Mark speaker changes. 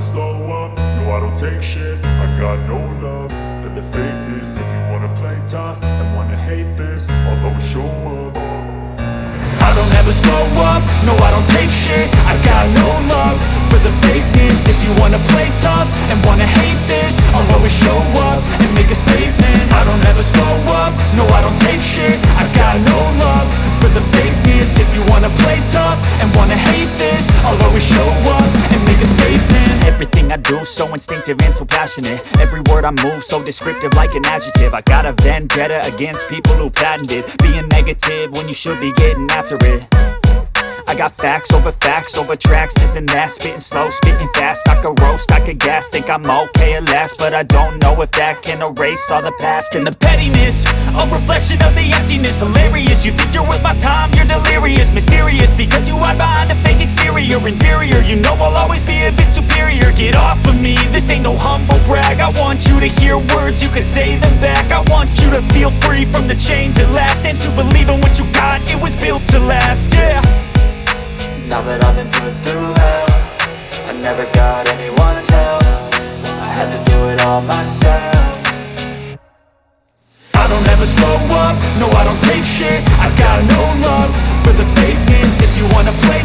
Speaker 1: slow up, no I don't take shit. I got no love for the fakeness. If you wanna play tough and wanna hate this, I'll always show up. I don't ever slow up, no I don't take shit. I got no love for the fakeness. If you wanna play tough and wanna hate this, I'll always show up and make a statement. I don't ever slow up, no I don't take shit. I got no love for the fakeness. If you wanna play tough and wanna hate this, I'll always show up and make a statement.
Speaker 2: Everything I do so instinctive and so passionate. Every word I move so descriptive like an adjective. I got a vendetta against people who patented being negative when you should be getting after it. I got facts over tracks, this and that. Spitting slow, spitting fast. I could roast, I could gas. Think I'm okay at last, but I don't know if that can erase all the past. And the pettiness, a reflection of the emptiness. Hilarious, you think you're worth my time, you're delirious. Mysterious, because you hide behind a fake exterior. Inferior, you know I'll always be a bit superior. Get off of me, this ain't no humble brag. I want you to hear words, you can say them back. I want you to feel free from the chains at last, and to believe in what you got, it was built to last, yeah.
Speaker 3: Now that I've been put through hell, I never got anyone's help. I had to do it all myself.
Speaker 1: I don't ever slow up, no I don't take shit. I got no love for the fakeness. If you wanna play